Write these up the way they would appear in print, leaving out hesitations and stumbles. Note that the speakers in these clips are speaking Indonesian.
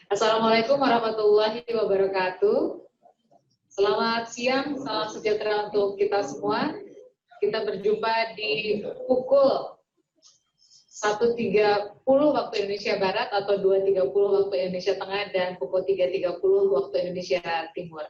Assalamualaikum warahmatullahi wabarakatuh. Selamat siang, salam sejahtera untuk kita semua. Kita berjumpa di pukul 1.30 waktu Indonesia Barat atau 2.30 waktu Indonesia Tengah dan pukul 3.30 waktu Indonesia Timur.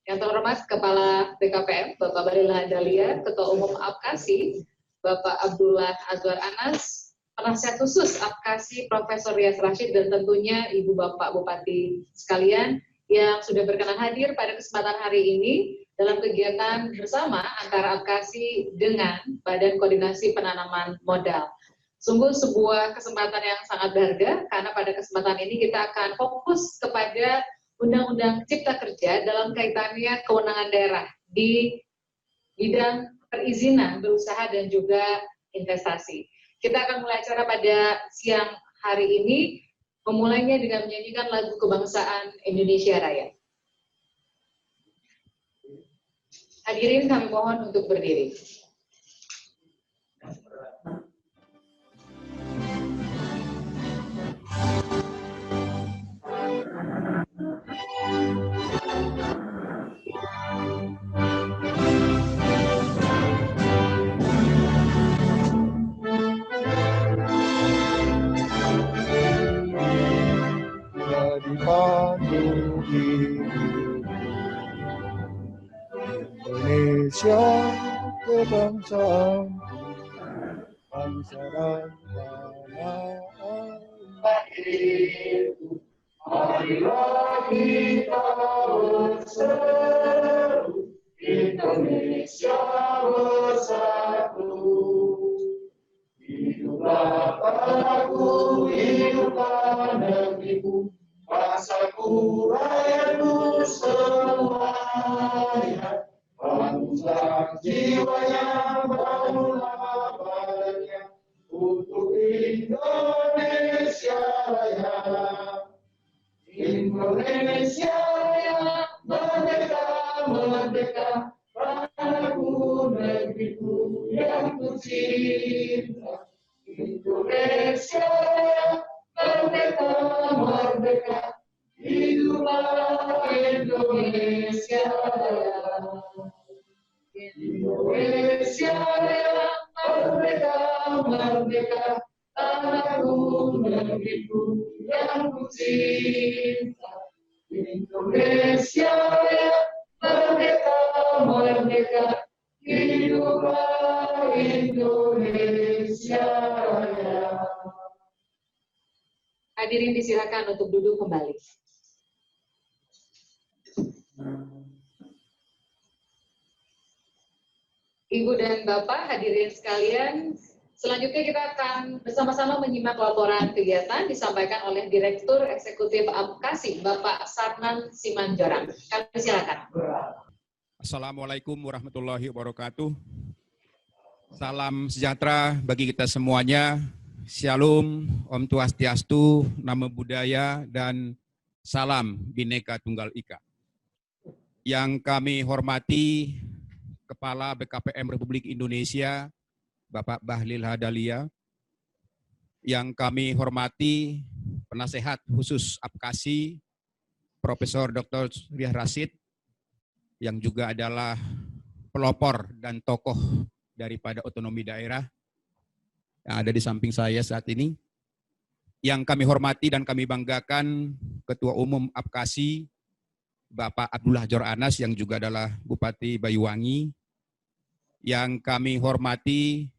Yang terhormat Kepala BKPM, Bapak Bahlil Lahadalia, Ketua Umum APKASI, Bapak Abdullah Azwar Anas, Penasihat Khusus APKASI Profesor Rias Rashid, dan tentunya Ibu Bapak Bupati sekalian yang sudah berkenan hadir pada kesempatan hari ini dalam kegiatan bersama antara APKASI dengan Badan Koordinasi Penanaman Modal. Sungguh sebuah kesempatan yang sangat berharga karena pada kesempatan ini kita akan fokus kepada Undang-Undang Cipta Kerja dalam kaitannya kewenangan daerah di bidang perizinan berusaha dan juga investasi. Kita akan mulai acara pada siang hari ini, memulainya dengan menyanyikan lagu kebangsaan Indonesia Raya. Hadirin kami mohon untuk berdiri. Dipandu Indonesia kebangsaan bangsa dan tanah air. Marilah kita berseru, Indonesia bersatu. Hiduplah tanahku, hiduplah negeriku, bangsaku, rakyatku semuanya. Bangunlah jiwanya, bangunlah badannya, untuk Indonesia Raya. Indonesia Raya, merdeka, merdeka, tanahku, negeriku yang kucinta. Indonesia Raya, merdeka, merdeka, hiduplah Indonesia Raya. Indonesia Raya, merdeka, merdeka, tanahku, negeriku yang kucinta. Indonesia Raya, merdeka, merdeka, hiduplah Indonesia Raya. Hadirin disilakan untuk duduk kembali. Ibu dan Bapak, hadirin sekalian, selanjutnya kita akan bersama-sama menyimak laporan kegiatan disampaikan oleh Direktur Eksekutif APKASI, Bapak Sarman Simanjorang. Kami silakan. Assalamualaikum warahmatullahi wabarakatuh. Salam sejahtera bagi kita semuanya. Shalom, Om Swastiastu, Namo Buddhaya, dan salam Bhinneka Tunggal Ika. Yang kami hormati Kepala BKPM Republik Indonesia, Bapak Bahlil Lahadalia. Yang kami hormati Penasehat Khusus APKASI, Profesor Dr. Rias Rashid, yang juga adalah pelopor dan tokoh daripada otonomi daerah yang ada di samping saya saat ini. Yang kami hormati dan kami banggakan Ketua Umum APKASI, Bapak Abdullah Azwar Anas, yang juga adalah Bupati Banyuwangi. Yang kami hormati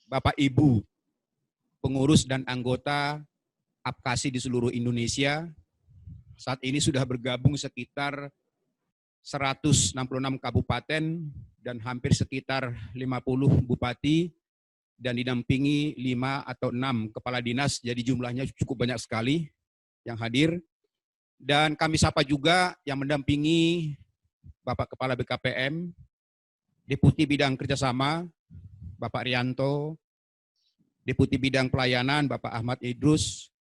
Bapak Ibu, pengurus dan anggota APKASI di seluruh Indonesia. Saat ini sudah bergabung sekitar 166 kabupaten dan hampir sekitar 50 bupati, dan didampingi 5 atau 6 kepala dinas, jadi jumlahnya cukup banyak sekali yang hadir. Dan kami sapa juga yang mendampingi Bapak Kepala BKPM, Deputi Bidang Kerjasama, Bapak Rianto, Deputi Bidang Pelayanan, Bapak Ahmad Idrus,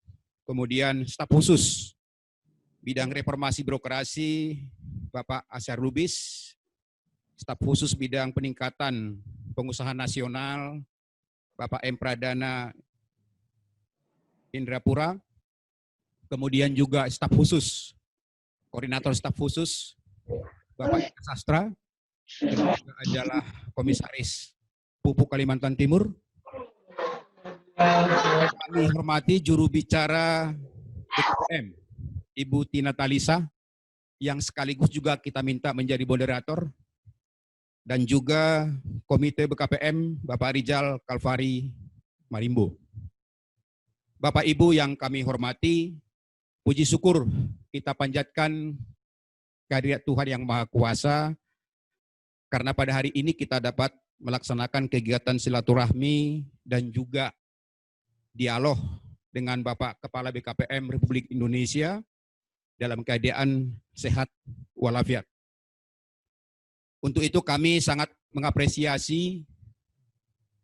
kemudian staf khusus Bidang Reformasi Birokrasi, Bapak Asyar Lubis, staf khusus Bidang Peningkatan Pengusaha Nasional, Bapak M. Pradana Indrapura, kemudian juga staf khusus, koordinator staf khusus, Bapak Eka Sastra, yang juga adalah komisaris Pupuk Kalimantan Timur. Kami hormati juru bicara BKPM, Ibu Tina Talisa, yang sekaligus juga kita minta menjadi moderator, dan juga Komite BKPM Bapak Rizal Kalvari Marimbo. Bapak Ibu yang kami hormati, puji syukur kita panjatkan kehadirat Tuhan Yang Maha Kuasa, karena pada hari ini kita dapat melaksanakan kegiatan silaturahmi dan juga dialog dengan Bapak Kepala BKPM Republik Indonesia dalam keadaan sehat walafiat. Untuk itu kami sangat mengapresiasi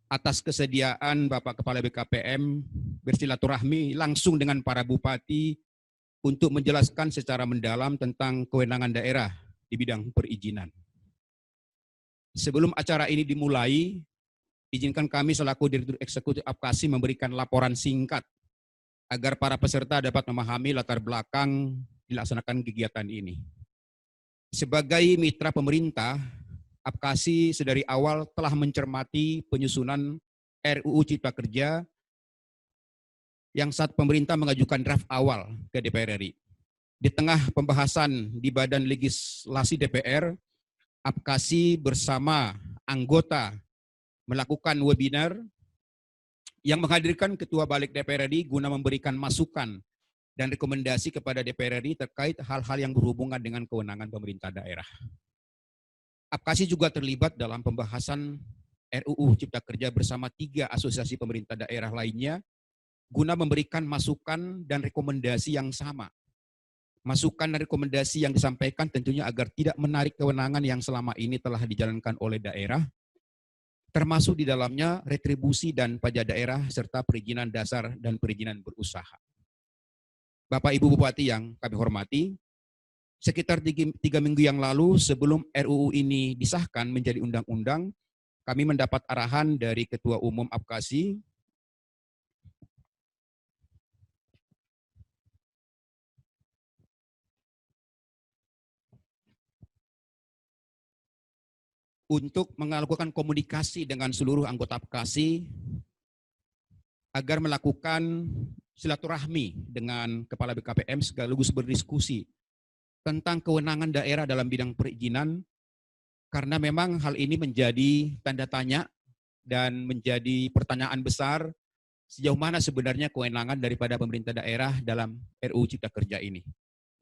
atas kesediaan Bapak Kepala BKPM bersilaturahmi langsung dengan para bupati untuk menjelaskan secara mendalam tentang kewenangan daerah di bidang perizinan. Sebelum acara ini dimulai, izinkan kami selaku Direktur Eksekutif Apkasi memberikan laporan singkat agar para peserta dapat memahami latar belakang dilaksanakan kegiatan ini. Sebagai mitra pemerintah, Apkasi sedari awal telah mencermati penyusunan RUU Cipta Kerja yang saat pemerintah mengajukan draft awal ke DPR RI. Di tengah pembahasan di Badan Legislasi DPR, Apkasi bersama anggota melakukan webinar yang menghadirkan Ketua Balik DPR RI guna memberikan masukan dan rekomendasi kepada DPR RI terkait hal-hal yang berhubungan dengan kewenangan pemerintah daerah. Apkasi juga terlibat dalam pembahasan RUU Cipta Kerja bersama 3 asosiasi pemerintah daerah lainnya guna memberikan masukan dan rekomendasi yang sama. Masukan dan rekomendasi yang disampaikan tentunya agar tidak menarik kewenangan yang selama ini telah dijalankan oleh daerah, termasuk di dalamnya retribusi dan pajak daerah serta perizinan dasar dan perizinan berusaha. Bapak Ibu Bupati yang kami hormati, sekitar 3 minggu yang lalu sebelum RUU ini disahkan menjadi undang-undang, kami mendapat arahan dari Ketua Umum Apkasi untuk melakukan komunikasi dengan seluruh anggota Apkasi agar melakukan silaturahmi dengan Kepala BKPM sekaligus berdiskusi tentang kewenangan daerah dalam bidang perizinan, karena memang hal ini menjadi tanda tanya dan menjadi pertanyaan besar sejauh mana sebenarnya kewenangan daripada pemerintah daerah dalam RUU Cipta Kerja ini.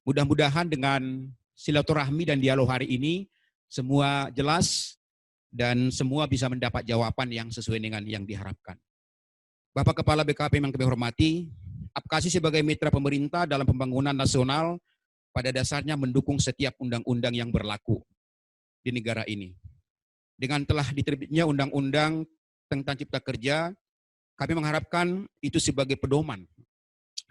Mudah-mudahan dengan silaturahmi dan dialog hari ini semua jelas dan semua bisa mendapat jawaban yang sesuai dengan yang diharapkan. Bapak Kepala BKPM yang kami hormati, Apkasi sebagai mitra pemerintah dalam pembangunan nasional pada dasarnya mendukung setiap undang-undang yang berlaku di negara ini. Dengan telah diterbitnya undang-undang tentang Cipta Kerja, kami mengharapkan itu sebagai pedoman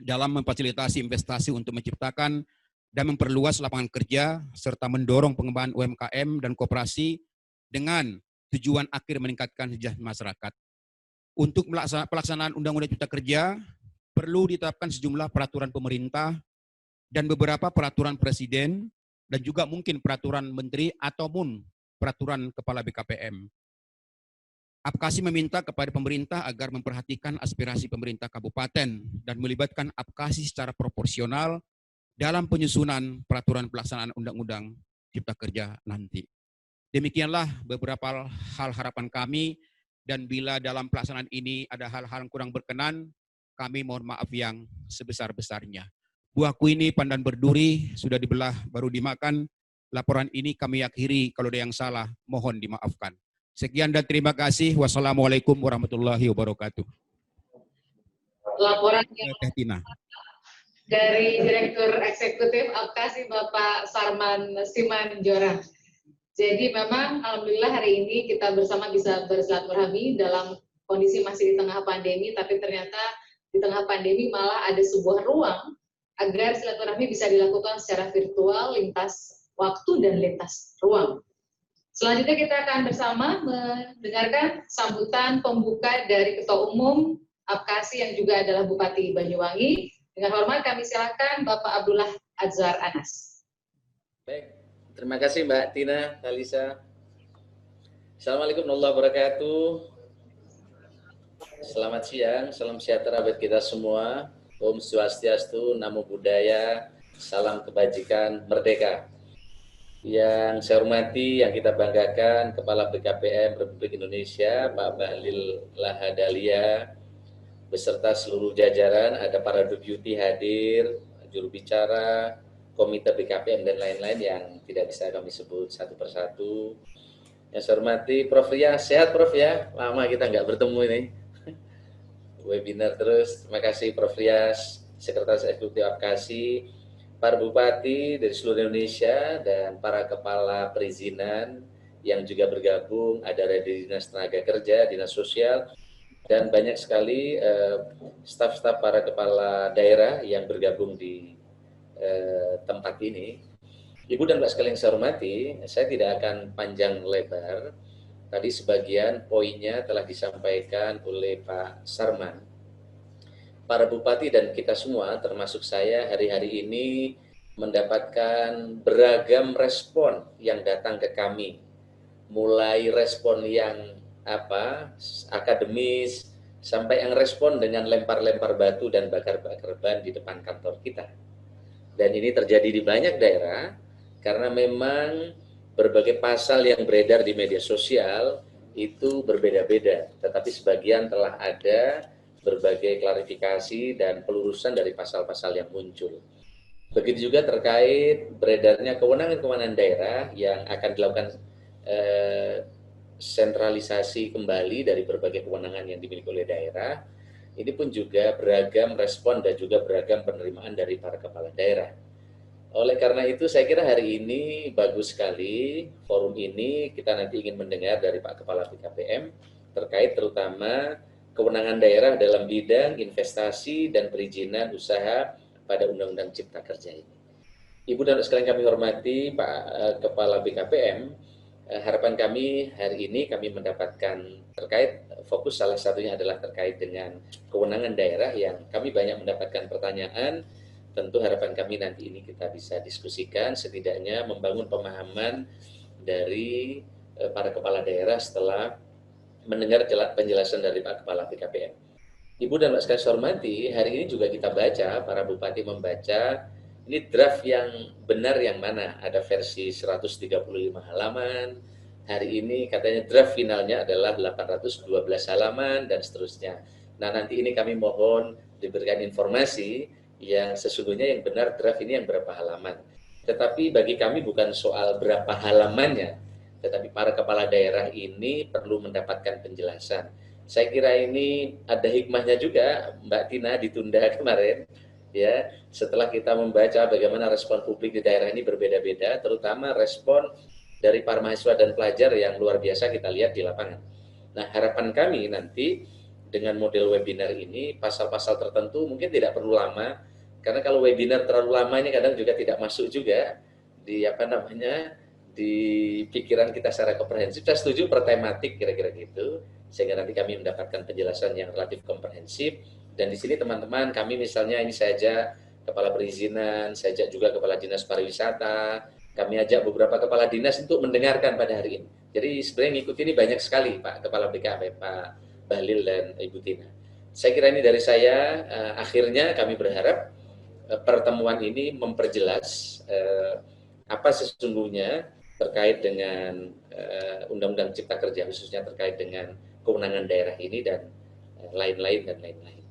dalam memfasilitasi investasi untuk menciptakan dan memperluas lapangan kerja serta mendorong pengembangan UMKM dan koperasi dengan tujuan akhir meningkatkan kesejahteraan masyarakat. Untuk pelaksanaan Undang-Undang Cipta Kerja, perlu ditetapkan sejumlah peraturan pemerintah dan beberapa peraturan presiden dan juga mungkin peraturan menteri ataupun peraturan kepala BKPM. Apkasi meminta kepada pemerintah agar memperhatikan aspirasi pemerintah kabupaten dan melibatkan Apkasi secara proporsional dalam penyusunan peraturan pelaksanaan Undang-Undang Cipta Kerja nanti. Demikianlah beberapa hal harapan kami, dan bila dalam pelaksanaan ini ada hal-hal yang kurang berkenan, kami mohon maaf yang sebesar-besarnya. Buahku ini pandan berduri, sudah dibelah baru dimakan. Laporan ini kami akhiri, kalau ada yang salah mohon dimaafkan. Sekian dan terima kasih. Wassalamualaikum warahmatullahi wabarakatuh. Laporan Tina. dari Direktur Eksekutif Apkasi Bapak Sarman Simanjorang. Jadi memang alhamdulillah hari ini kita bersama bisa bersilaturahmi dalam kondisi masih di tengah pandemi, tapi ternyata di tengah pandemi malah ada sebuah ruang agar silaturahmi bisa dilakukan secara virtual lintas waktu dan lintas ruang. Selanjutnya kita akan bersama mendengarkan sambutan pembuka dari Ketua Umum Apkasi yang juga adalah Bupati Banyuwangi, Dengan hormat kami silakan Bapak Abdullah Azhar Anas. Baik, terima kasih Mbak Tina, Kalisa. Assalamualaikum warahmatullahi wabarakatuh. Selamat siang, salam sejahtera buat kita semua. Om Swastiastu, Namo Buddhaya, salam kebajikan, merdeka. Yang saya hormati, yang kita banggakan, Kepala BKPM Republik Indonesia, Pak Bahlil Lahadalia, beserta seluruh jajaran, ada para deputi hadir, juru bicara, komite BKPM dan lain-lain yang tidak bisa kami sebut satu persatu. Yang saya hormati Prof Ria, sehat Prof ya? Lama kita nggak bertemu ini. Webinar terus. Terima kasih Prof Rias, Sekretaris Eksekutif Apkasi, para bupati dari seluruh Indonesia dan para kepala perizinan yang juga bergabung, ada dari Dinas Tenaga Kerja, Dinas Sosial, dan banyak sekali staf-staf para kepala daerah yang bergabung di tempat ini. Ibu dan Mbak sekalian yang saya hormati, saya tidak akan panjang lebar. Tadi sebagian poinnya telah disampaikan oleh Pak Sarman. Para bupati dan kita semua, termasuk saya, hari-hari ini mendapatkan beragam respon yang datang ke kami. Mulai respon yang akademis, sampai yang respon dengan lempar-lempar batu dan bakar-bakar ban di depan kantor kita. Dan ini terjadi di banyak daerah, karena memang berbagai pasal yang beredar di media sosial itu berbeda-beda, tetapi sebagian telah ada berbagai klarifikasi dan pelurusan dari pasal-pasal yang muncul. Begitu juga terkait beredarnya kewenangan-kewenangan daerah yang akan dilakukan sentralisasi kembali dari berbagai kewenangan yang dimiliki oleh daerah. Ini pun juga beragam respon dan juga beragam penerimaan dari para kepala daerah. Oleh karena itu saya kira hari ini bagus sekali forum ini, kita nanti ingin mendengar dari Pak Kepala BKPM terkait terutama kewenangan daerah dalam bidang investasi dan perizinan usaha pada Undang-Undang Cipta Kerja ini. Ibu dan sekalian kami hormati Pak Kepala BKPM, harapan kami hari ini kami mendapatkan terkait fokus salah satunya adalah terkait dengan kewenangan daerah yang kami banyak mendapatkan pertanyaan. Tentu harapan kami nanti ini kita bisa diskusikan, setidaknya membangun pemahaman dari para kepala daerah setelah mendengar penjelasan dari Pak Kepala BKPM. Ibu dan Mbak sekalian saya hormati, hari ini juga kita baca, para bupati membaca, ini draft yang benar yang mana, ada versi 135 halaman, hari ini katanya draft finalnya adalah 812 halaman, dan seterusnya. Nah nanti ini kami mohon diberikan informasi, yang sesungguhnya yang benar draft ini yang berapa halaman. Tetapi bagi kami bukan soal berapa halamannya, tetapi para kepala daerah ini perlu mendapatkan penjelasan. Saya kira ini ada hikmahnya juga, Mbak Tina, ditunda kemarin, ya, setelah kita membaca bagaimana respon publik di daerah ini berbeda-beda, terutama respon dari para mahasiswa dan pelajar yang luar biasa kita lihat di lapangan. Nah, harapan kami nanti dengan model webinar ini, pasal-pasal tertentu mungkin tidak perlu lama, karena kalau webinar terlalu lama ini kadang juga tidak masuk juga di di pikiran kita secara komprehensif. Saya setuju per tematik kira-kira gitu, sehingga nanti kami mendapatkan penjelasan yang relatif komprehensif. Dan di sini teman-teman, kami misalnya ini saya ajak kepala perizinan, saya ajak juga kepala dinas pariwisata, kami ajak beberapa kepala dinas untuk mendengarkan pada hari ini. Jadi sebenarnya ngikuti ini banyak sekali Pak Kepala BKPM, Pak Bahlil dan Ibu Tina. Saya kira ini dari saya, akhirnya kami berharap pertemuan ini memperjelas apa sesungguhnya terkait dengan Undang-Undang Cipta Kerja, khususnya terkait dengan kewenangan daerah ini dan lain-lain dan lain-lain.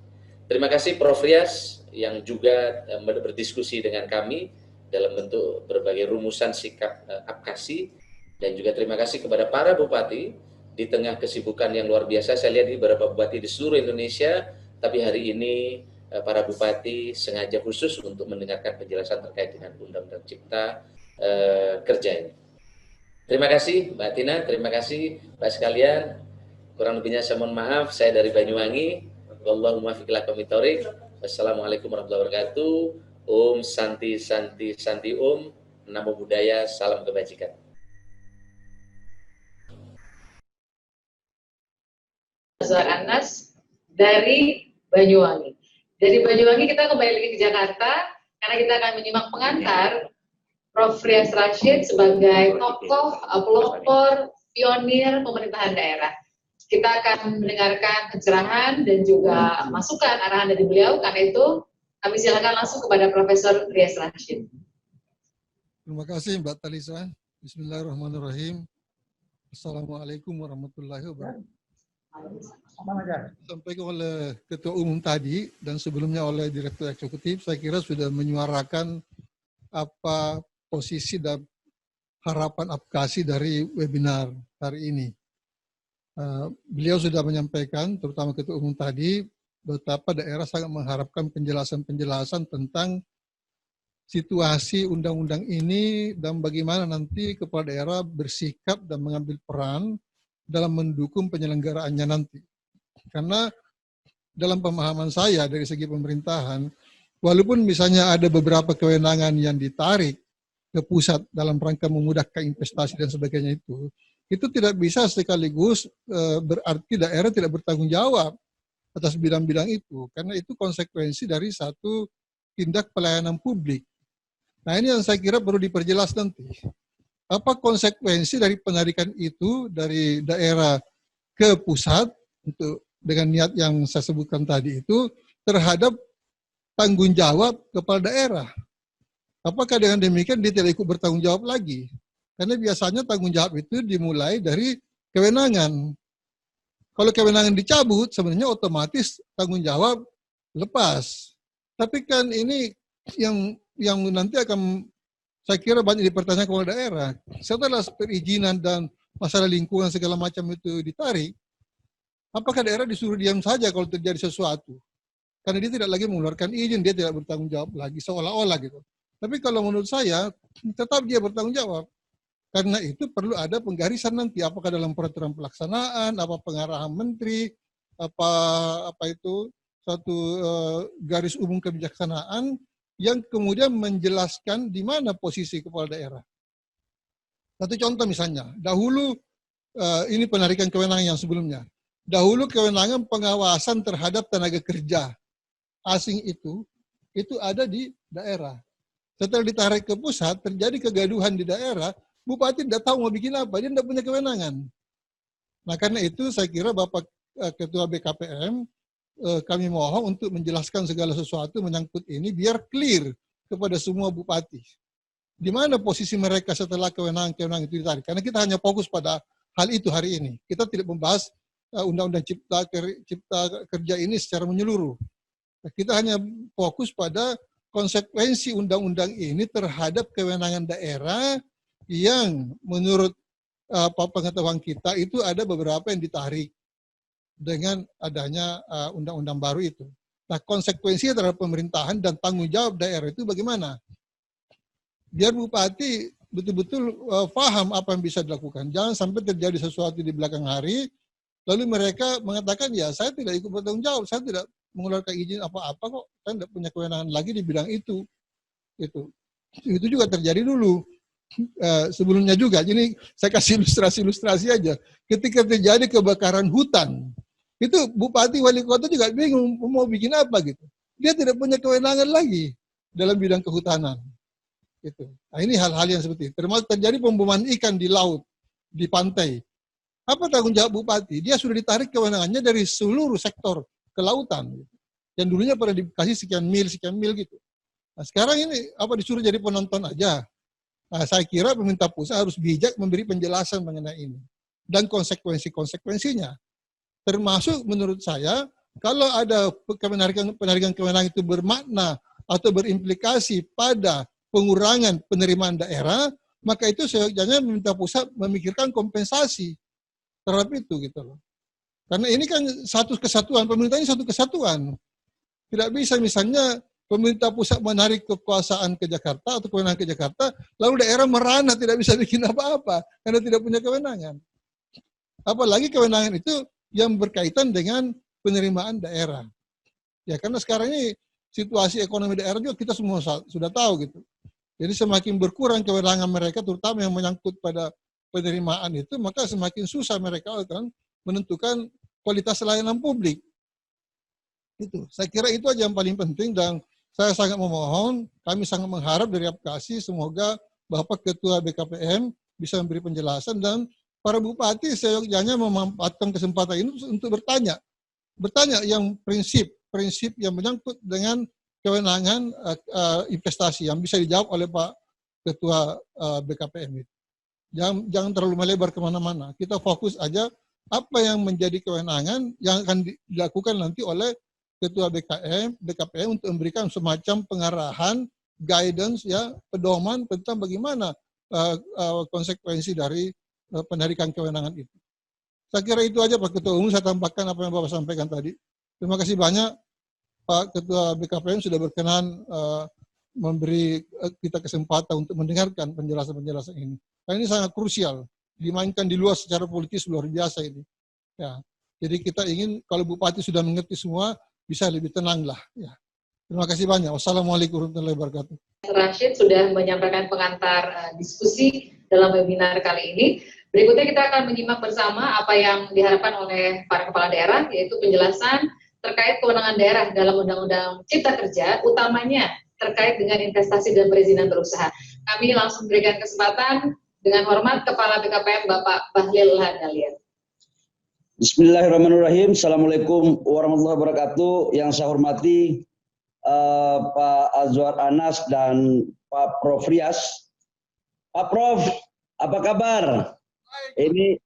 Terima kasih Prof Rias yang juga berdiskusi dengan kami dalam bentuk berbagai rumusan sikap Apkasi, dan juga terima kasih kepada para bupati. Di tengah kesibukan yang luar biasa, saya lihat di beberapa bupati di seluruh Indonesia, tapi hari ini para bupati sengaja khusus untuk mendengarkan penjelasan terkait dengan Undang-Undang Cipta Kerja ini. Terima kasih Mbak Tina, terima kasih Pak sekalian. Kurang lebihnya saya mohon maaf, saya dari Banyuwangi. Wallahumma fiq lakum bithoriq. Wassalamualaikum warahmatullahi wabarakatuh. Om Santi Santi Santi Om. Namo Buddhaya, salam kebajikan. Azhar Anas dari Banyuwangi. Dari Banyuwangi kita kembali lagi ke Jakarta, karena kita akan menyimak pengantar Prof. Rias Rashid sebagai tokoh pelopor pionir pemerintahan daerah. Kita akan mendengarkan pencerahan dan juga masukan arahan dari beliau, karena itu kami silakan langsung kepada Profesor Rias Rashid. Terima kasih Mbak Talisa. Bismillahirrahmanirrahim. Assalamualaikum warahmatullahi wabarakatuh. Sampaikan oleh Ketua Umum tadi dan sebelumnya oleh Direktur Eksekutif, saya kira sudah menyuarakan apa posisi dan harapan advokasi dari webinar hari ini. Beliau sudah menyampaikan, terutama Ketua Umum tadi, betapa daerah sangat mengharapkan penjelasan-penjelasan tentang situasi undang-undang ini dan bagaimana nanti kepala daerah bersikap dan mengambil peran dalam mendukung penyelenggaraannya nanti. Karena dalam pemahaman saya dari segi pemerintahan, walaupun misalnya ada beberapa kewenangan yang ditarik ke pusat dalam rangka memudahkan investasi dan sebagainya itu tidak bisa sekaligus berarti daerah tidak bertanggung jawab atas bidang-bidang itu, karena itu konsekuensi dari satu tindak pelayanan publik. Nah ini yang saya kira perlu diperjelas nanti. Apa konsekuensi dari penarikan itu dari daerah ke pusat untuk dengan niat yang saya sebutkan tadi itu terhadap tanggung jawab kepala daerah. Apakah dengan demikian dia tidak ikut bertanggung jawab lagi? Karena biasanya tanggung jawab itu dimulai dari kewenangan. Kalau kewenangan dicabut, sebenarnya otomatis tanggung jawab lepas. Tapi kan ini yang nanti akan saya kira banyak dipertanyakan kepala daerah. Setelah perizinan dan masalah lingkungan segala macam itu ditarik, apakah daerah disuruh diam saja kalau terjadi sesuatu? Karena dia tidak lagi mengeluarkan izin, dia tidak bertanggung jawab lagi, seolah-olah gitu. Tapi kalau menurut saya, tetap dia bertanggung jawab. Karena itu perlu ada penggarisan nanti, apakah dalam peraturan pelaksanaan, apa pengarahan menteri, apa itu satu garis umum kebijaksanaan yang kemudian menjelaskan di mana posisi kepala daerah. Satu contoh misalnya, dahulu ini penarikan kewenangan yang sebelumnya. Dahulu kewenangan pengawasan terhadap tenaga kerja asing itu ada di daerah. Setelah ditarik ke pusat, terjadi kegaduhan di daerah, bupati tidak tahu mau bikin apa, dia tidak punya kewenangan. Nah karena itu saya kira Bapak Ketua BKPM, kami mohon untuk menjelaskan segala sesuatu menyangkut ini biar clear kepada semua bupati. Di mana posisi mereka setelah kewenangan-kewenangan itu ditarik. Karena kita hanya fokus pada hal itu hari ini. Kita tidak membahas Undang-Undang Cipta Kerja ini secara menyeluruh. Kita hanya fokus pada konsekuensi undang-undang ini terhadap kewenangan daerah yang menurut pengetahuan kita itu ada beberapa yang ditarik dengan adanya undang-undang baru itu. Nah, konsekuensinya terhadap pemerintahan dan tanggung jawab daerah itu bagaimana? Biar bupati betul-betul paham apa yang bisa dilakukan. Jangan sampai terjadi sesuatu di belakang hari, lalu mereka mengatakan, ya saya tidak ikut bertanggung jawab, saya tidak mengeluarkan izin apa-apa kok, saya tidak punya kewenangan lagi di bidang itu. Itu juga terjadi dulu. Sebelumnya juga, jadi saya kasih ilustrasi aja. Ketika terjadi kebakaran hutan, itu bupati wali kota juga bingung mau bikin apa gitu. Dia tidak punya kewenangan lagi dalam bidang kehutanan. Gitu. Nah ini hal-hal yang seperti itu. Termasuk terjadi pemboman ikan di laut, di pantai. Apa tanggung jawab bupati? Dia sudah ditarik kewenangannya dari seluruh sektor kelautan. Gitu. Yang dulunya pernah dikasih sekian mil gitu. Nah sekarang ini apa disuruh jadi penonton aja? Nah saya kira pemerintah pusat harus bijak memberi penjelasan mengenai ini. Dan konsekuensinya. Termasuk menurut saya, kalau ada penarikan kewenangan itu bermakna atau berimplikasi pada pengurangan penerimaan daerah, maka itu seyogyanya pemerintah pusat memikirkan kompensasi terhadap itu gitu loh. Karena ini kan satu kesatuan, pemerintah ini satu kesatuan. Tidak bisa misalnya pemerintah pusat menarik kekuasaan ke Jakarta atau kewenangan ke Jakarta, lalu daerah merana tidak bisa bikin apa-apa karena tidak punya kewenangan. Apalagi kewenangan itu yang berkaitan dengan penerimaan daerah. Ya karena sekarang ini situasi ekonomi daerah juga kita semua sudah tahu gitu. Jadi semakin berkurang kewenangan mereka, terutama yang menyangkut pada penerimaan itu, maka semakin susah mereka akan menentukan kualitas layanan publik. Itu. Saya kira itu aja yang paling penting dan saya sangat memohon, kami sangat mengharap dari Apkasi semoga Bapak Ketua BKPM bisa memberi penjelasan dan para bupati seyogyanya memanfaatkan kesempatan ini untuk bertanya yang prinsip yang menyangkut dengan kewenangan investasi yang bisa dijawab oleh Pak Ketua BKPM itu. Jangan terlalu melebar kemana-mana. Kita fokus aja apa yang menjadi kewenangan yang akan dilakukan nanti oleh Ketua BKPM untuk memberikan semacam pengarahan, guidance, ya, pedoman tentang bagaimana konsekuensi dari penarikan kewenangan itu. Saya kira itu aja Pak Ketua Umum, saya tambahkan apa yang Bapak sampaikan tadi. Terima kasih banyak Pak Ketua BKPM sudah berkenan memberi kita kesempatan untuk mendengarkan penjelasan-penjelasan ini. Karena ini sangat krusial, dimainkan di luar secara politis luar biasa ini. Ya, jadi kita ingin kalau Bupati sudah mengerti semua, bisa lebih tenang lah. Ya. Terima kasih banyak. Wassalamualaikum warahmatullahi wabarakatuh. Rashid sudah menyampaikan pengantar diskusi dalam webinar kali ini. Berikutnya kita akan menyimak bersama apa yang diharapkan oleh para kepala daerah, yaitu penjelasan terkait kewenangan daerah dalam Undang-Undang Cipta Kerja, utamanya terkait dengan investasi dan perizinan berusaha. Kami langsung berikan kesempatan dengan hormat Kepala BKPM Bapak Bahlil Lahadalia. Bismillahirrahmanirrahim. Assalamualaikum warahmatullahi wabarakatuh. Yang saya hormati Pak Azwar Anas dan Pak Prof Rias. Pak Prof, apa kabar? Ini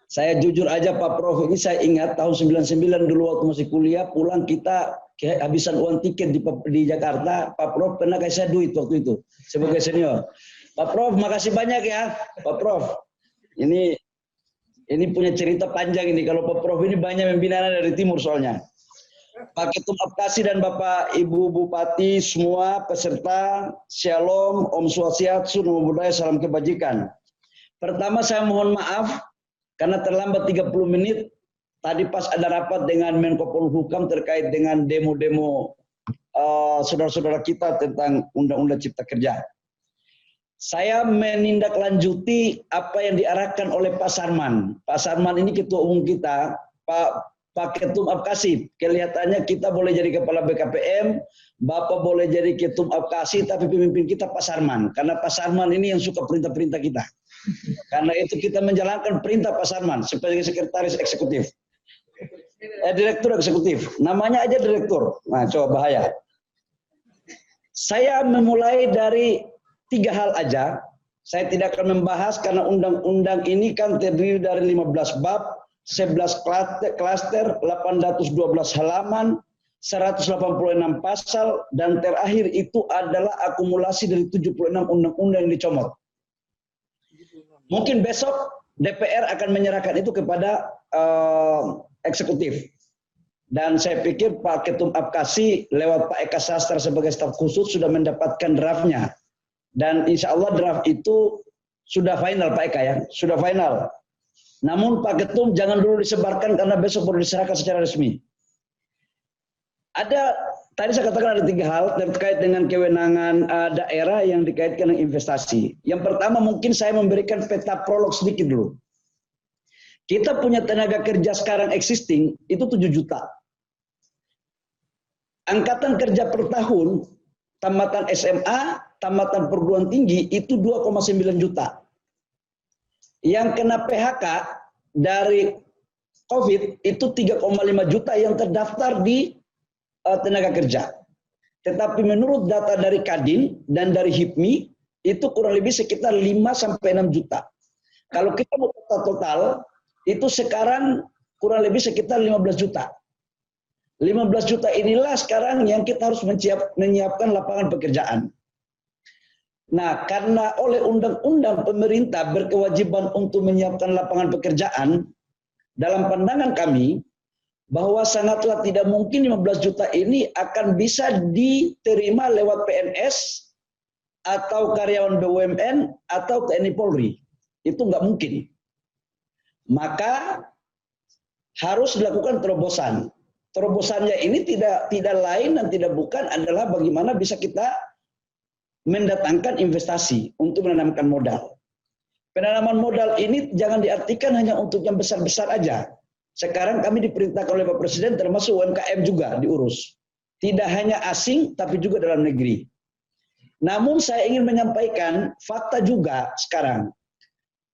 saya jujur aja Pak Prof, ini saya ingat tahun 99 dulu waktu masih kuliah, pulang kita kehabisan uang tiket di Jakarta. Pak Prof pernah kasih saya duit waktu itu sebagai senior. Pak Prof, makasih banyak ya. Pak Prof, ini punya cerita panjang ini. Kalau Pak Prof ini banyak membina dari timur soalnya. Pak Ketum Apkasi dan Bapak Ibu Bupati semua peserta, Shalom, Om Swastiastu, Namo Buddhaya, salam kebajikan. Pertama saya mohon maaf karena terlambat 30 menit. Tadi pas ada rapat dengan Menko Polhukam terkait dengan demo-demo saudara-saudara kita tentang Undang-Undang Cipta Kerja. Saya menindaklanjuti apa yang diarahkan oleh Pak Sarman. Pak Sarman ini ketua umum kita, Pak Ketum Apkasi. Kelihatannya kita boleh jadi kepala BKPM, Bapak boleh jadi Ketum Apkasi, tapi pemimpin kita Pak Sarman. Karena Pak Sarman ini yang suka perintah-perintah kita. Karena itu kita menjalankan perintah Pak Sarman sebagai sekretaris eksekutif. Direktur eksekutif. Namanya aja direktur. Nah, coba bahaya. Saya memulai dari 3 hal aja. Saya tidak akan membahas karena undang-undang ini kan terdiri dari 15 bab, 11 klaster, 812 halaman, 186 pasal, dan terakhir itu adalah akumulasi dari 76 undang-undang yang dicomot. Mungkin besok DPR akan menyerahkan itu kepada eksekutif. Dan saya pikir Pak Ketum Apkasi lewat Pak Eka Sastra sebagai staf khusus sudah mendapatkan draftnya. Dan insya Allah draft itu sudah final Pak Eka ya, sudah final. Namun Pak Ketum jangan dulu disebarkan karena besok baru diserahkan secara resmi. Tadi saya katakan ada 3 hal terkait dengan kewenangan daerah yang dikaitkan dengan investasi. Yang pertama mungkin saya memberikan peta prolog sedikit dulu. Kita punya tenaga kerja sekarang existing itu 7 juta. Angkatan kerja per tahun, tamatan SMA, tamatan perguruan tinggi itu 2,9 juta. Yang kena PHK dari COVID itu 3,5 juta yang terdaftar di tenaga kerja. Tetapi menurut data dari Kadin dan dari HIPMI itu kurang lebih sekitar 5-6 juta. Kalau kita mau total itu sekarang kurang lebih sekitar 15 juta. 15 juta inilah sekarang yang kita harus menyiapkan lapangan pekerjaan. Nah, karena oleh undang-undang pemerintah berkewajiban untuk menyiapkan lapangan pekerjaan, dalam pandangan kami, bahwa sangatlah tidak mungkin 15 juta ini akan bisa diterima lewat PNS, atau karyawan BUMN, atau TNI Polri. Itu nggak mungkin. Maka harus dilakukan terobosan. Terobosannya ini tidak lain dan tidak bukan adalah bagaimana bisa kita mendatangkan investasi untuk menanamkan modal. Penanaman modal ini jangan diartikan hanya untuk yang besar-besar aja. sekarang kami diperintahkan oleh Pak Presiden termasuk UMKM juga diurus. Tidak hanya asing, tapi juga dalam negeri. Namun saya ingin menyampaikan fakta juga sekarang.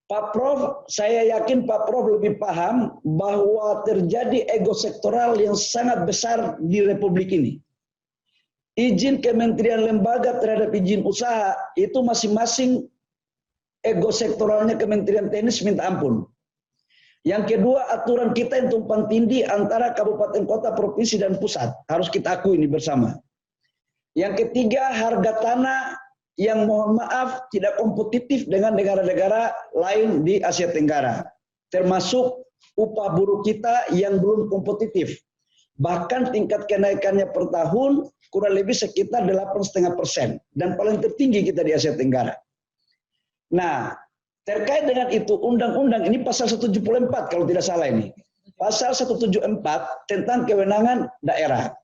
Pak Prof, saya yakin Pak Prof lebih paham bahwa terjadi ego sektoral yang sangat besar di Republik ini. Izin kementerian lembaga terhadap izin usaha itu masing-masing ego sektoralnya Kementerian Teknis minta ampun. Yang kedua, aturan kita yang tumpang tindih antara kabupaten kota, provinsi, dan pusat. Harus kita akui ini bersama. Yang ketiga, harga tanah yang mohon maaf tidak kompetitif dengan negara-negara lain di Asia Tenggara. Termasuk upah buruh kita yang belum kompetitif. Bahkan tingkat kenaikannya per tahun kurang lebih sekitar 8,5%. Dan paling tertinggi kita di Asia Tenggara. Nah, terkait dengan itu, undang-undang ini pasal 174 kalau tidak salah ini. Pasal 174 tentang kewenangan daerah.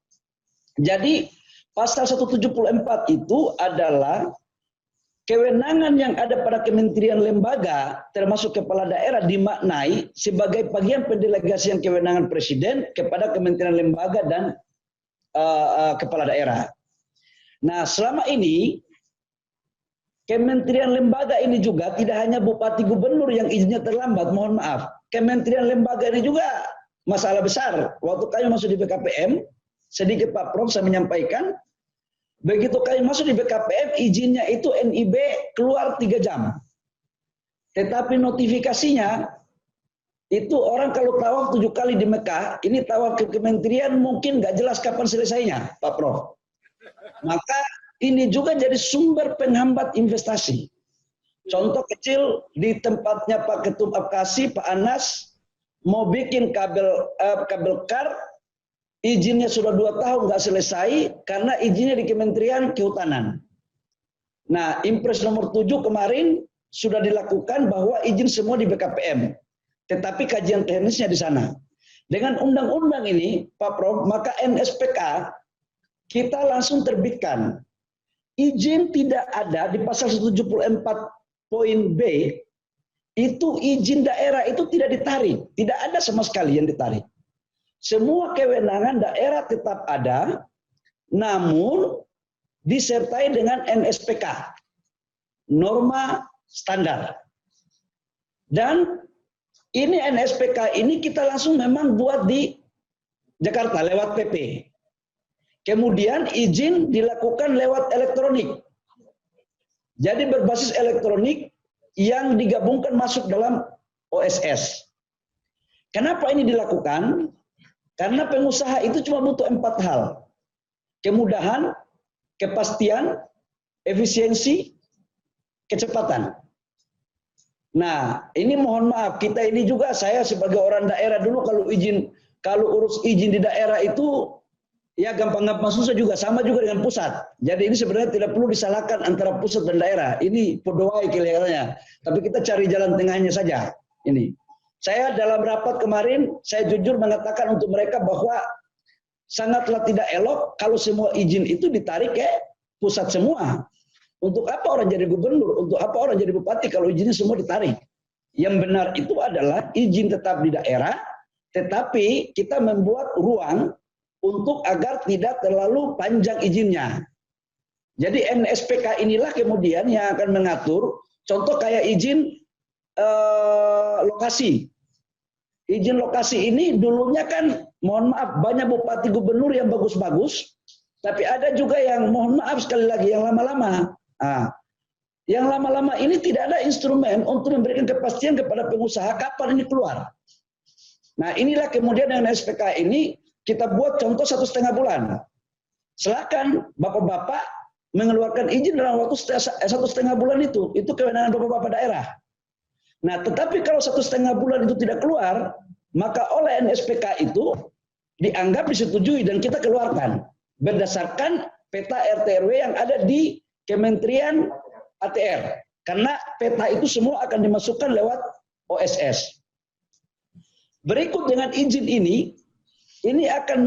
Jadi, pasal 174 itu adalah kewenangan yang ada pada kementerian lembaga, termasuk kepala daerah, dimaknai sebagai bagian pendelegasian kewenangan presiden kepada kementerian lembaga dan kepala daerah. Nah, selama ini, kementerian lembaga ini juga tidak hanya bupati gubernur yang izinnya terlambat, mohon maaf. Kementerian lembaga ini juga masalah besar. Waktu kami masuk di BKPM, sedikit Pak Prof saya menyampaikan, begitu kami masuk di BKPM, izinnya itu NIB keluar 3 jam. Tetapi notifikasinya, itu orang kalau tawaf 7 kali di Mekah, ini tawaf ke kementerian mungkin nggak jelas kapan selesainya, Pak Prof. Maka ini juga jadi sumber penghambat investasi. Contoh kecil di tempatnya Pak Ketum Apkasi, Pak Anas, mau bikin kabel kar, izinnya sudah 2 tahun nggak selesai karena izinnya di Kementerian Kehutanan. Nah, Impres nomor 7 kemarin sudah dilakukan bahwa izin semua di BKPM, tetapi kajian teknisnya di sana. Dengan undang-undang ini, Pak Prof, maka NSPK kita langsung terbitkan. Izin tidak ada di pasal 174 poin B, itu izin daerah itu tidak ditarik. Tidak ada sama sekali yang ditarik. Semua kewenangan daerah tetap ada, namun disertai dengan NSPK, norma standar. Dan ini NSPK ini kita langsung memang buat di Jakarta lewat PP. Kemudian izin dilakukan lewat elektronik. Jadi berbasis elektronik yang digabungkan masuk dalam OSS. Kenapa ini dilakukan? Karena pengusaha itu cuma butuh 4 hal. Kemudahan, kepastian, efisiensi, kecepatan. Nah, ini mohon maaf, kita ini juga, saya sebagai orang daerah dulu kalau urus izin di daerah itu ya gampang-gampang susah juga, sama juga dengan pusat. Jadi ini sebenarnya tidak perlu disalahkan antara pusat dan daerah. Ini podoai kelihatannya. Tapi kita cari jalan tengahnya saja. Ini. Saya dalam rapat kemarin, saya jujur mengatakan untuk mereka bahwa sangatlah tidak elok kalau semua izin itu ditarik ke pusat semua. Untuk apa orang jadi gubernur? Untuk apa orang jadi bupati kalau izinnya semua ditarik? Yang benar itu adalah izin tetap di daerah, tetapi kita membuat ruang untuk agar tidak terlalu panjang izinnya. Jadi NSPK inilah kemudian yang akan mengatur, contoh kayak izin lokasi. Izin lokasi ini dulunya kan, mohon maaf, banyak bupati gubernur yang bagus-bagus, tapi ada juga yang, mohon maaf sekali lagi, yang lama-lama. Nah, yang lama-lama ini tidak ada instrumen untuk memberikan kepastian kepada pengusaha kapan ini keluar. Nah, inilah kemudian dengan SPK ini, kita buat contoh 1,5 bulan. Silakan bapak-bapak mengeluarkan izin dalam waktu 1,5 bulan itu kewenangan bapak-bapak daerah. Nah, tetapi kalau 1,5 bulan itu tidak keluar, maka oleh NSPK itu dianggap disetujui dan kita keluarkan berdasarkan peta RT/RW yang ada di Kementerian ATR. Karena peta itu semua akan dimasukkan lewat OSS. Berikut dengan izin ini akan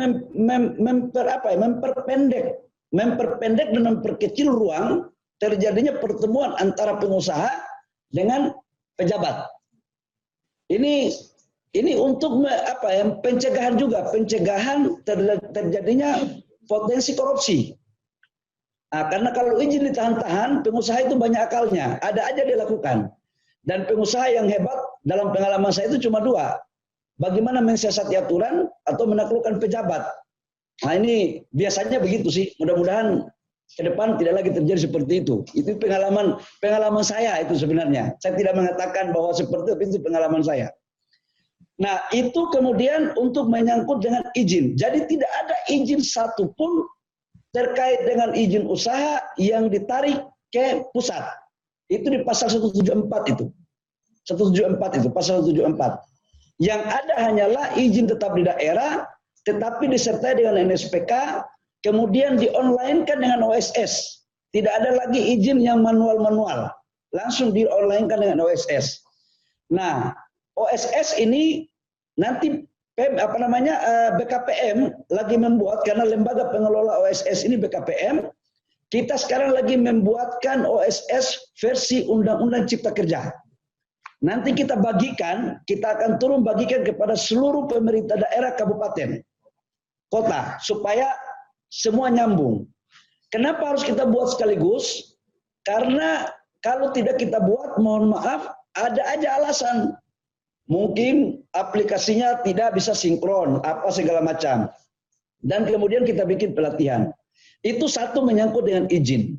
memperpendek dan memperkecil ruang terjadinya pertemuan antara pengusaha dengan pejabat. Ini Ini untuk pencegahan juga, pencegahan terjadinya potensi korupsi. Nah, karena kalau izin ditahan-tahan, pengusaha itu banyak akalnya, ada aja dia lakukan. Dan pengusaha yang hebat dalam pengalaman saya itu cuma dua, bagaimana mensiasati aturan atau menaklukkan pejabat. Nah ini biasanya begitu sih, mudah-mudahan ke depan tidak lagi terjadi seperti itu. Itu pengalaman saya itu sebenarnya. Saya tidak mengatakan bahwa seperti itu pengalaman saya. Nah, itu kemudian untuk menyangkut dengan izin. Jadi tidak ada izin satupun terkait dengan izin usaha yang ditarik ke pusat. Itu di pasal 174 itu. 174 itu, pasal 174. Yang ada hanyalah izin tetap di daerah, tetapi disertai dengan NSPK, kemudian di-online-kan dengan OSS. Tidak ada lagi izin yang manual-manual. Langsung di-online-kan dengan OSS. Nah, OSS ini nanti BKPM lagi membuat, karena lembaga pengelola OSS ini BKPM, kita sekarang lagi membuatkan OSS versi Undang-Undang Cipta Kerja. Nanti kita bagikan, kita akan turun bagikan kepada seluruh pemerintah daerah, kabupaten, kota, supaya semua nyambung. Kenapa harus kita buat sekaligus? Karena kalau tidak kita buat, mohon maaf, ada aja alasan. Mungkin aplikasinya tidak bisa sinkron, apa segala macam. Dan kemudian kita bikin pelatihan. Itu satu, menyangkut dengan izin.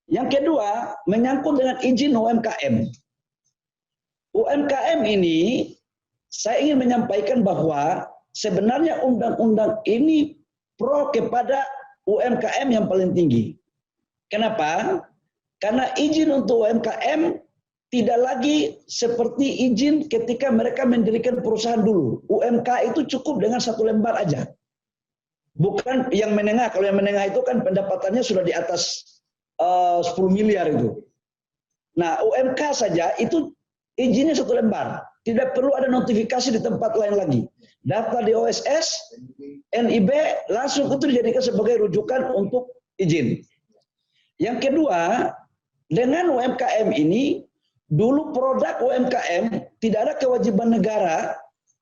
Yang kedua, menyangkut dengan izin UMKM. UMKM ini, saya ingin menyampaikan bahwa sebenarnya undang-undang ini pro kepada UMKM yang paling tinggi. Kenapa? Karena izin untuk UMKM tidak lagi seperti izin ketika mereka mendirikan perusahaan dulu. UMK itu cukup dengan 1 lembar aja. Bukan yang menengah. Kalau yang menengah itu kan pendapatannya sudah di atas 10 miliar itu. Nah, UMK saja itu izinnya 1 lembar. Tidak perlu ada notifikasi di tempat lain lagi. Daftar di OSS, NIB, langsung itu dijadikan sebagai rujukan untuk izin. Yang kedua, dengan UMKM ini, dulu produk UMKM tidak ada kewajiban negara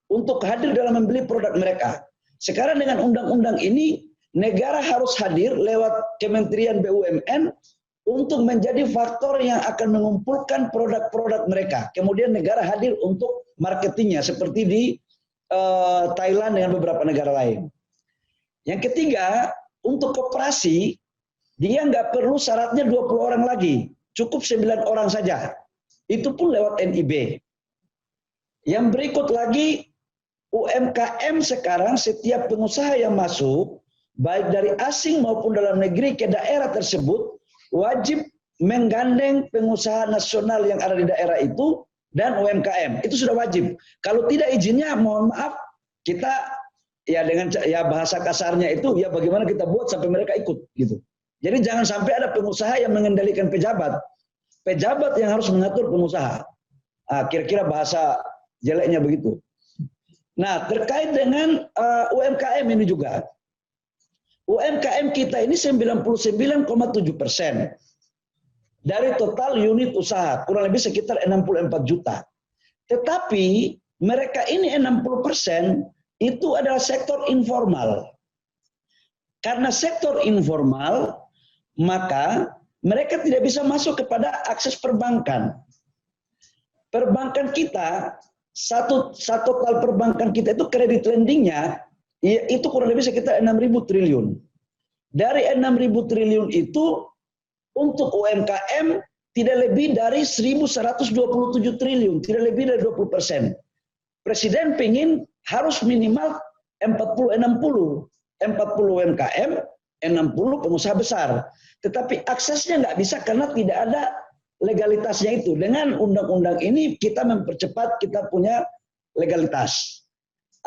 untuk hadir dalam membeli produk mereka. Sekarang dengan undang-undang ini, negara harus hadir lewat Kementerian BUMN untuk menjadi faktor yang akan mengumpulkan produk-produk mereka. Kemudian negara hadir untuk marketingnya, seperti di Thailand dengan beberapa negara lain. Yang ketiga, untuk koperasi, dia nggak perlu syaratnya 20 orang lagi, cukup 9 orang saja. Itu pun lewat NIB. Yang berikut lagi, UMKM sekarang setiap pengusaha yang masuk, baik dari asing maupun dalam negeri ke daerah tersebut, wajib menggandeng pengusaha nasional yang ada di daerah itu dan UMKM. Itu sudah wajib. Kalau tidak izinnya, mohon maaf, kita ya dengan ya bahasa kasarnya itu ya bagaimana kita buat sampai mereka ikut gitu. Jadi jangan sampai ada pengusaha yang mengendalikan pejabat. Pejabat yang harus mengatur pengusaha. Kira-kira bahasa jeleknya begitu. Nah, terkait dengan UMKM ini juga. UMKM kita ini 99,7% dari total unit usaha, kurang lebih sekitar 64 juta. Tetapi mereka ini 60% itu adalah sektor informal. Karena sektor informal, maka mereka tidak bisa masuk kepada akses perbankan. Perbankan kita, satu total perbankan kita itu kredit lendingnya, itu kurang lebih sekitar 6.000 triliun. Dari 6.000 triliun itu, untuk UMKM tidak lebih dari 1.127 triliun, tidak lebih dari 20%. Presiden ingin harus minimal 40-60 UMKM, 60 pengusaha besar. Tetapi aksesnya nggak bisa karena tidak ada legalitasnya itu. Dengan undang-undang ini kita mempercepat kita punya legalitas.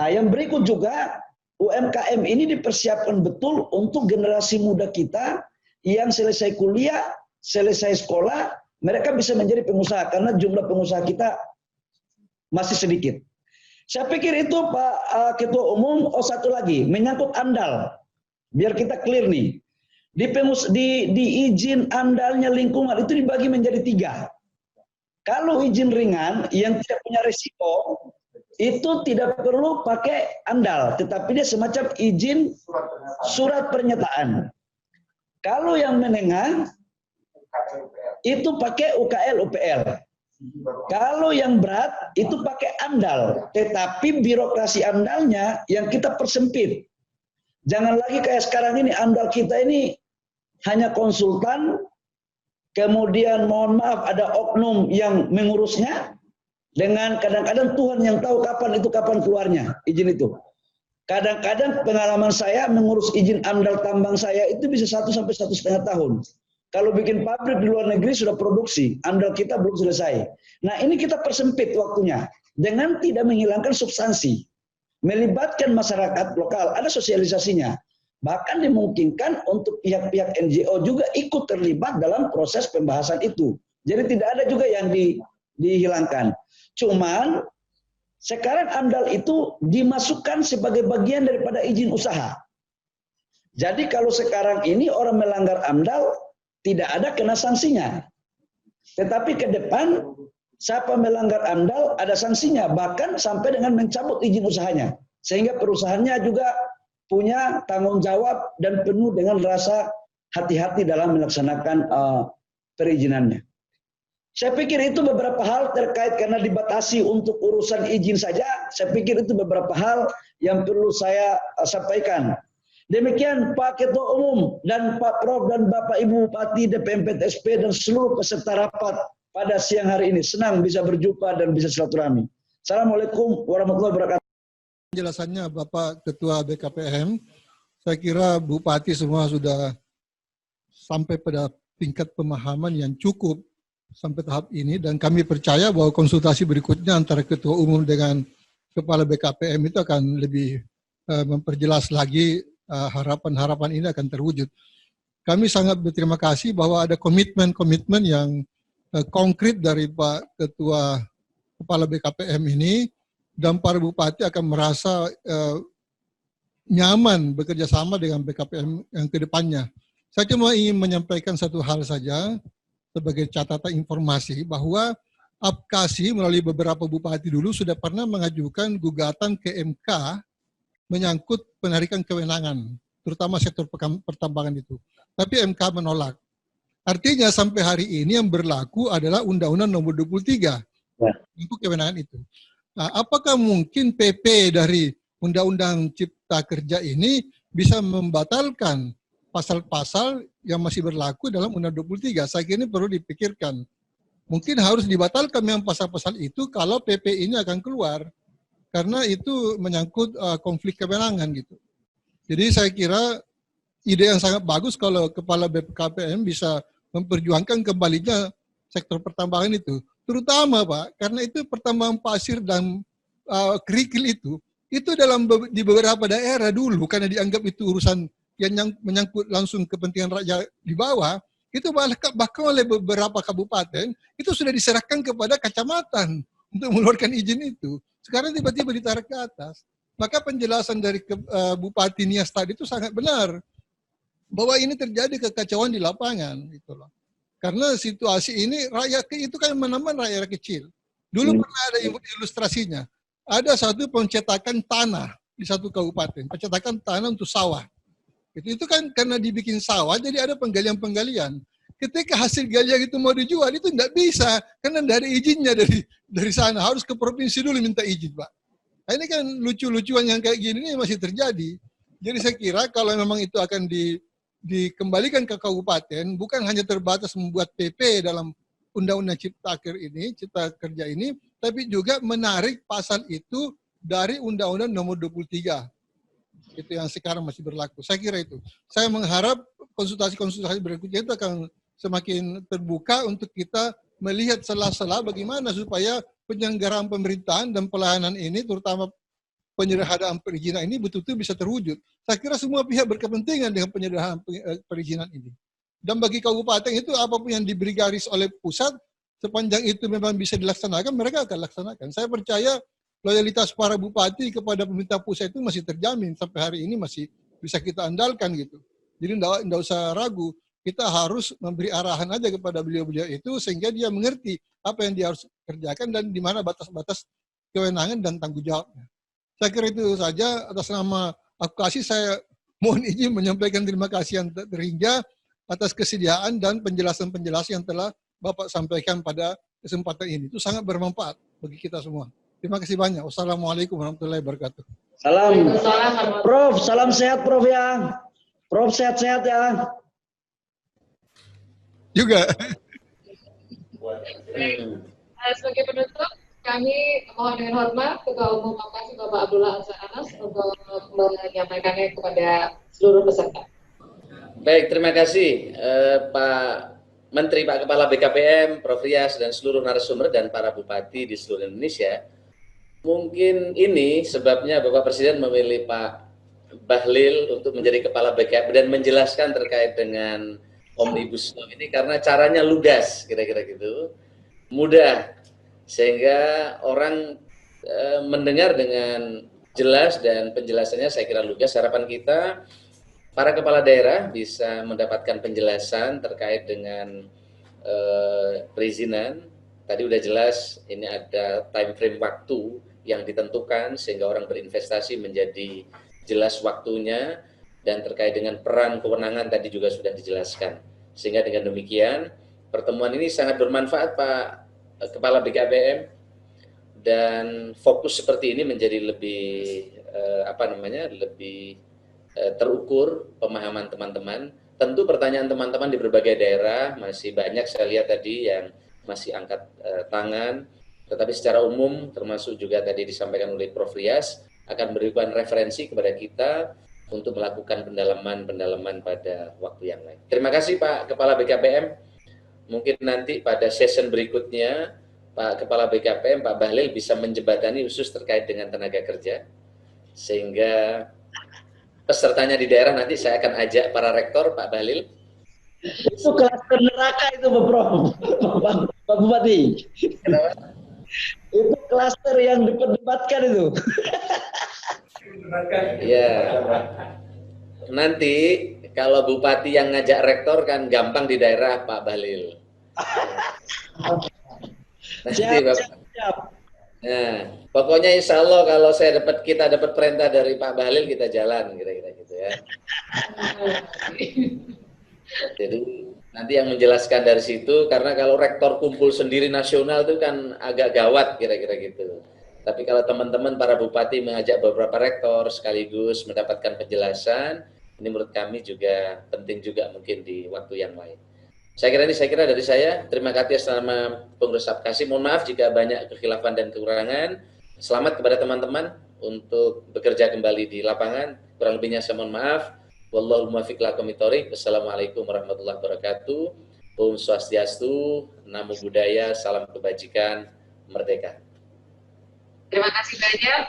Yang berikut juga, UMKM ini dipersiapkan betul untuk generasi muda kita yang selesai kuliah, selesai sekolah, mereka bisa menjadi pengusaha karena jumlah pengusaha kita masih sedikit. Saya pikir itu Pak Ketua Umum. Satu lagi, menyangkut AMDAL. Biar kita clear nih. Di izin AMDAL-nya lingkungan itu dibagi menjadi 3. Kalau izin ringan yang tidak punya resiko, itu tidak perlu pakai AMDAL, tetapi dia semacam izin surat pernyataan. Kalau yang menengah itu pakai UKL UPL. Kalau yang berat itu pakai AMDAL, tetapi birokrasi AMDAL-nya yang kita persempit. Jangan lagi kayak sekarang ini, AMDAL kita ini hanya konsultan, kemudian mohon maaf ada oknum yang mengurusnya, dengan kadang-kadang Tuhan yang tahu kapan keluarnya izin itu. Kadang-kadang pengalaman saya mengurus izin AMDAL tambang saya itu bisa 1 sampai 1,5 tahun. Kalau bikin pabrik di luar negeri sudah produksi, AMDAL kita belum selesai. Nah ini kita persempit waktunya dengan tidak menghilangkan substansi, melibatkan masyarakat lokal, ada sosialisasinya. Bahkan dimungkinkan untuk pihak-pihak NGO juga ikut terlibat dalam proses pembahasan itu. Jadi tidak ada juga yang dihilangkan. Cuman sekarang AMDAL itu dimasukkan sebagai bagian daripada izin usaha. Jadi kalau sekarang ini orang melanggar AMDAL, tidak ada kena sanksinya. Tetapi ke depan, siapa melanggar AMDAL ada sanksinya, bahkan sampai dengan mencabut izin usahanya. Sehingga perusahaannya juga punya tanggung jawab dan penuh dengan rasa hati-hati dalam melaksanakan perizinannya. Saya pikir itu beberapa hal terkait karena dibatasi untuk urusan izin saja. Saya pikir itu beberapa hal yang perlu saya sampaikan. Demikian Pak Ketua Umum dan Pak Prof dan Bapak Ibu Bupati DPMPTSP dan seluruh peserta rapat pada siang hari ini. Senang bisa berjumpa dan bisa silaturahmi. Assalamualaikum warahmatullahi wabarakatuh. Penjelasannya Bapak Ketua BKPM, saya kira Bupati semua sudah sampai pada tingkat pemahaman yang cukup sampai tahap ini, dan kami percaya bahwa konsultasi berikutnya antara Ketua Umum dengan Kepala BKPM itu akan lebih memperjelas lagi harapan-harapan ini akan terwujud. Kami sangat berterima kasih bahwa ada komitmen-komitmen yang konkret dari Pak Ketua Kepala BKPM ini, dan para bupati akan merasa nyaman bekerja sama dengan BKPM yang kedepannya. Saya cuma ingin menyampaikan satu hal saja sebagai catatan informasi bahwa APKASI melalui beberapa bupati dulu sudah pernah mengajukan gugatan ke MK menyangkut penarikan kewenangan, terutama sektor pertambangan itu. Tapi MK menolak. Artinya sampai hari ini yang berlaku adalah Undang-Undang Nomor 23 untuk kewenangan itu. Nah, apakah mungkin PP dari Undang-Undang Cipta Kerja ini bisa membatalkan pasal-pasal yang masih berlaku dalam Undang-Undang 23? Saya kira ini perlu dipikirkan. Mungkin harus dibatalkan memang pasal-pasal itu kalau PP ini akan keluar. Karena itu menyangkut konflik kewenangan gitu. Jadi saya kira ide yang sangat bagus kalau Kepala BKPM bisa memperjuangkan kembalinya sektor pertambangan itu. Terutama Pak, karena itu pertambangan pasir dan kerikil itu di beberapa daerah dulu karena dianggap itu urusan yang menyangkut langsung kepentingan rakyat di bawah, itu bahkan oleh beberapa kabupaten itu sudah diserahkan kepada kecamatan untuk mengeluarkan izin itu. Sekarang tiba-tiba ditarik ke atas. Maka penjelasan dari Bupati Nias tadi itu sangat benar. Bahwa ini terjadi kekacauan di lapangan. Gitu loh. Karena situasi ini, rakyat itu kan meneman rakyat kecil. Dulu pernah ada ilustrasinya. Ada satu pencetakan tanah di satu kabupaten. Pencetakan tanah untuk sawah. Itu kan karena dibikin sawah, jadi ada penggalian-penggalian. Ketika hasil galian itu mau dijual, itu tidak bisa. Karena dari izinnya dari sana. Harus ke provinsi dulu minta izin, Pak. Nah, ini kan lucu-lucuan yang kayak gini ini masih terjadi. Jadi saya kira kalau memang itu akan dikembalikan ke kabupaten, bukan hanya terbatas membuat PP dalam Undang-Undang Cipta Kerja ini, tapi juga menarik pasal itu dari Undang-Undang Nomor 23. Itu yang sekarang masih berlaku. Saya kira itu. Saya mengharap konsultasi-konsultasi berikutnya itu akan semakin terbuka untuk kita melihat celah-celah bagaimana supaya penyelenggaraan pemerintahan dan pelayanan ini, terutama penyederhanaan perizinan ini betul-betul bisa terwujud. Saya kira semua pihak berkepentingan dengan penyederhanaan perizinan ini. Dan bagi kabupaten itu apapun yang diberi garis oleh pusat, sepanjang itu memang bisa dilaksanakan, mereka akan laksanakan. Saya percaya loyalitas para bupati kepada pemerintah pusat itu masih terjamin sampai hari ini, masih bisa kita andalkan gitu. Jadi tidak usah ragu, kita harus memberi arahan aja kepada beliau-beliau itu sehingga dia mengerti apa yang dia harus kerjakan dan di mana batas-batas kewenangan dan tanggung jawabnya. Saya kira itu saja. Atas nama advokasi saya mohon izin menyampaikan terima kasih yang terhingga atas kesediaan dan penjelasan-penjelasan yang telah Bapak sampaikan pada kesempatan ini. Itu sangat bermanfaat bagi kita semua. Terima kasih banyak. Wassalamualaikum warahmatullahi wabarakatuh. Salam. Prof, salam sehat Prof ya. Prof sehat-sehat ya. Juga. Sebagai penutup, kami mohon dengan hormat Ketua Umum Apkasi Bapak Abdullah Azhar Anas untuk menyampaikannya kepada seluruh peserta. Baik, terima kasih Pak Menteri, Pak Kepala BKPM, Prof Rias, dan seluruh narasumber dan para bupati di seluruh Indonesia. Mungkin ini sebabnya Bapak Presiden memilih Pak Bahlil untuk menjadi Kepala BKPM dan menjelaskan terkait dengan Omnibus Law ini karena caranya lugas, kira-kira gitu, mudah, sehingga orang mendengar dengan jelas dan penjelasannya saya kira lugas. Harapan kita para kepala daerah bisa mendapatkan penjelasan terkait dengan perizinan. Tadi udah jelas ini ada time frame waktu yang ditentukan sehingga orang berinvestasi menjadi jelas waktunya, dan terkait dengan peran kewenangan tadi juga sudah dijelaskan. Sehingga dengan demikian pertemuan ini sangat bermanfaat Pak Kepala BKPM, dan fokus seperti ini menjadi lebih lebih terukur pemahaman teman-teman. Tentu pertanyaan teman-teman di berbagai daerah masih banyak, saya lihat tadi yang masih angkat tangan, tetapi secara umum termasuk juga tadi disampaikan oleh Prof Rias akan memberikan referensi kepada kita untuk melakukan pendalaman pada waktu yang lain. Terima kasih Pak Kepala BKPM. Mungkin nanti pada session berikutnya Pak Kepala BKPM, Pak Bahlil bisa menjembatani khusus terkait dengan tenaga kerja, sehingga pesertanya di daerah nanti saya akan ajak para rektor, Pak Bahlil. Itu klaster neraka itu Pak Bupati. Kenapa? Itu klaster yang diperdebatkan itu. Ya. Nanti kalau bupati yang ngajak rektor kan gampang di daerah, Pak Bahlil. Nanti Siap. Nah, pokoknya insya Allah kalau kita dapat perintah dari Pak Bahlil, kita jalan, kira-kira gitu ya. Jadi nanti yang menjelaskan dari situ, karena kalau rektor kumpul sendiri nasional itu kan agak gawat, kira-kira gitu. Tapi kalau teman-teman para bupati mengajak beberapa rektor sekaligus mendapatkan penjelasan, ini menurut kami juga penting juga mungkin di waktu yang lain. Saya kira dari saya. Terima kasih atas nama pengurus Apkasi. Mohon maaf jika banyak kekhilafan dan kekurangan. Selamat kepada teman-teman untuk bekerja kembali di lapangan. Kurang lebihnya saya mohon maaf. Wallahu muwaffiq ila aqwamit thoriq. Wassalamualaikum warahmatullahi wabarakatuh. Om Swastiastu, Namo Buddhaya, salam kebajikan, merdeka. Terima kasih banyak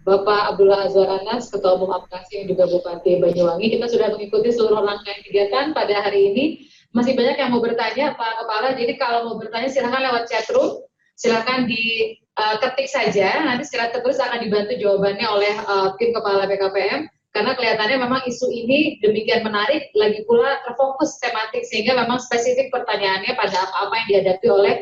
Bapak Abdullah Azhar Anas, Ketua Umum Apkasi yang juga Bupati Banyuwangi. Kita sudah mengikuti seluruh rangkaian kegiatan pada hari ini. Masih banyak yang mau bertanya, Pak Kepala. Jadi kalau mau bertanya silahkan lewat chatroom, silahkan diketik saja. Nanti secara tertulis akan dibantu jawabannya oleh tim Kepala BKPM. Karena kelihatannya memang isu ini demikian menarik, lagi pula terfokus tematik, sehingga memang spesifik pertanyaannya pada apa-apa yang dihadapi oleh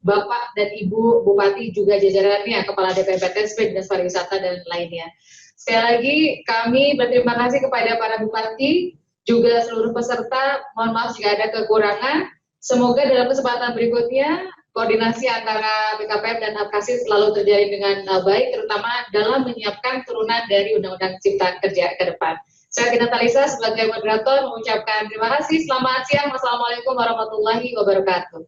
Bapak dan Ibu Bupati juga jajarannya, Kepala DPP TSP, Dinas Pariwisata, dan lainnya. Sekali lagi kami berterima kasih kepada para Bupati, juga seluruh peserta. Mohon maaf jika ada kekurangan. Semoga dalam kesempatan berikutnya koordinasi antara BKPM dan Apkasi selalu terjalin dengan baik, terutama dalam menyiapkan turunan dari Undang-Undang Cipta Kerja ke depan. Saya Gina Talisa sebagai moderator mengucapkan terima kasih. Selamat siang. Wassalamualaikum warahmatullahi wabarakatuh.